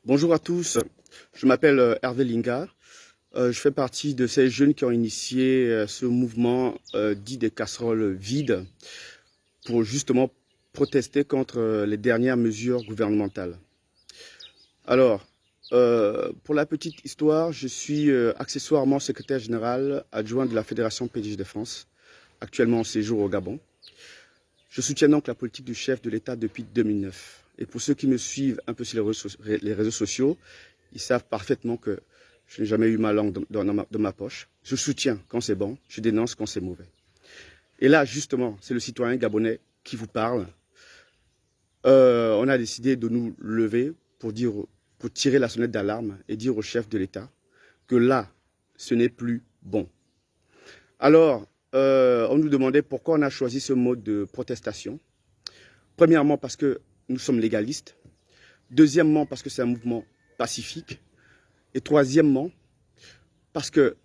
Bonjour à tous, je m'appelle Hervé Linga. Je fais partie de ces jeunes qui ont initié ce mouvement dit des casseroles vides pour justement protester contre les dernières mesures gouvernementales. Alors, pour la petite histoire, je suis accessoirement secrétaire général adjoint de la Fédération PDG de France, actuellement en séjour au Gabon. Je soutiens donc la politique du chef de l'État depuis 2009. Et pour ceux qui me suivent un peu sur les réseaux sociaux, ils savent parfaitement que je n'ai jamais eu ma langue dans ma poche. Je soutiens quand c'est bon, je dénonce quand c'est mauvais. Et là, justement, c'est le citoyen gabonais qui vous parle. On a décidé de nous lever pour tirer la sonnette d'alarme et dire au chef de l'État que là, ce n'est plus bon. Alors, on nous demandait pourquoi on a choisi ce mode de protestation. Premièrement, parce que nous sommes légalistes. Deuxièmement, parce que c'est un mouvement pacifique. Et troisièmement, parce que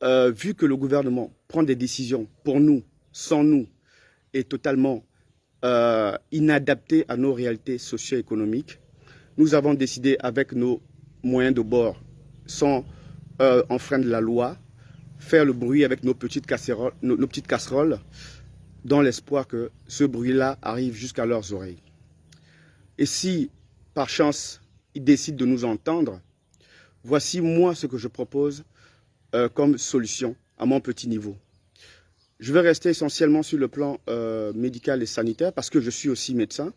vu que le gouvernement prend des décisions pour nous, sans nous, et totalement inadaptées à nos réalités socio-économiques, nous avons décidé avec nos moyens de bord, sans enfreindre la loi, faire le bruit avec nos petites casseroles, dans l'espoir que ce bruit-là arrive jusqu'à leurs oreilles. Et si, par chance, ils décident de nous entendre, voici moi ce que je propose comme solution à mon petit niveau. Je vais rester essentiellement sur le plan médical et sanitaire parce que je suis aussi médecin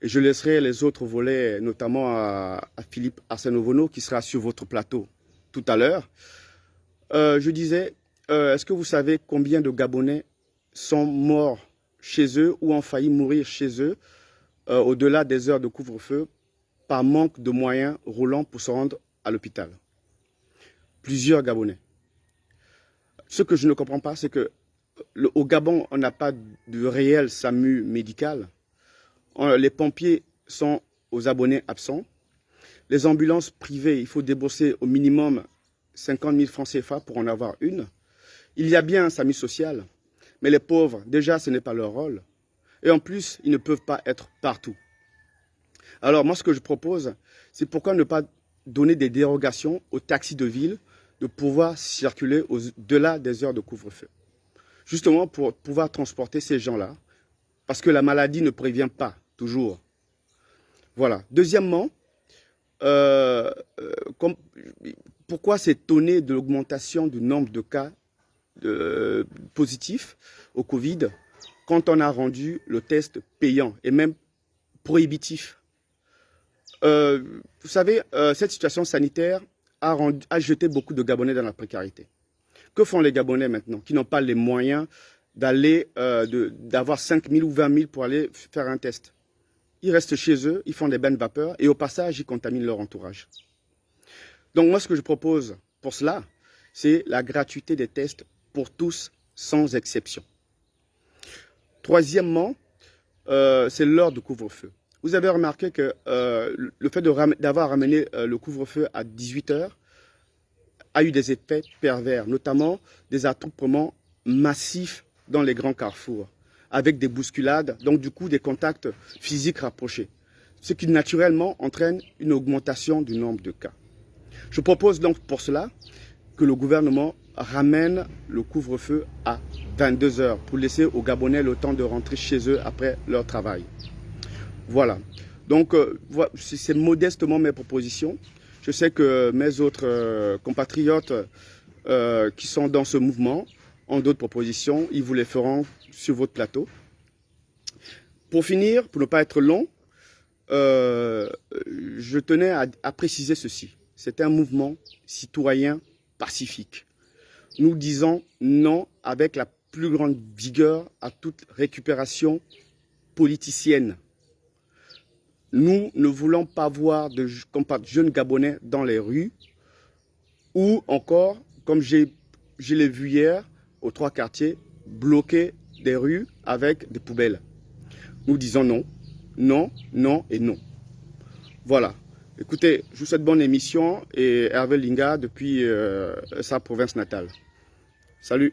et je laisserai les autres volets, notamment à Philippe Arsène-Ovono qui sera sur votre plateau tout à l'heure. Je disais, est-ce que vous savez combien de Gabonais sont morts chez eux ou ont failli mourir chez eux au-delà des heures de couvre-feu par manque de moyens roulants pour se rendre à l'hôpital? Plusieurs Gabonais. Ce que je ne comprends pas, c'est que au Gabon, on n'a pas de réel SAMU médical. Les pompiers sont aux abonnés absents. Les ambulances privées, il faut débourser au minimum 50 000 francs CFA pour en avoir une. Il y a bien un SAMU social, mais les pauvres, déjà, ce n'est pas leur rôle. Et en plus, ils ne peuvent pas être partout. Alors moi, ce que je propose, c'est pourquoi ne pas donner des dérogations aux taxis de ville de pouvoir circuler au-delà des heures de couvre-feu. Justement pour pouvoir transporter ces gens-là, parce que la maladie ne prévient pas toujours. Voilà. Deuxièmement, pourquoi s'étonner de l'augmentation du nombre de cas positifs au Covid quand on a rendu le test payant et même prohibitif? Vous savez, cette situation sanitaire a jeté beaucoup de Gabonais dans la précarité. Que font les Gabonais maintenant qui n'ont pas les moyens d'avoir 5 000 ou 20 000 pour aller faire un test? Ils restent chez eux, ils font des bains de vapeur et au passage, ils contaminent leur entourage. Donc moi, ce que je propose pour cela, c'est la gratuité des tests pour tous, sans exception. Troisièmement, c'est l'heure de couvre-feu. Vous avez remarqué que le fait d'avoir ramené le couvre-feu à 18 h a eu des effets pervers, notamment des attroupements massifs dans les grands carrefours, avec des bousculades, donc du coup des contacts physiques rapprochés, ce qui naturellement entraîne une augmentation du nombre de cas. Je propose donc pour cela que le gouvernement ramène le couvre-feu à 22 h pour laisser aux Gabonais le temps de rentrer chez eux après leur travail. Voilà. Donc, c'est modestement mes propositions. Je sais que mes autres compatriotes qui sont dans ce mouvement ont d'autres propositions. Ils vous les feront sur votre plateau. Pour finir, pour ne pas être long, je tenais à préciser ceci. C'est un mouvement citoyen pacifique. Nous disons non avec la plus grande vigueur à toute récupération politicienne. Nous ne voulons pas voir de jeunes Gabonais dans les rues ou encore, comme je l'ai vu hier, aux 3 quartiers, bloquer des rues avec des poubelles. Nous disons non, non, non et non. Voilà. Écoutez, je vous souhaite bonne émission et Hervé Linga depuis sa province natale. Salut.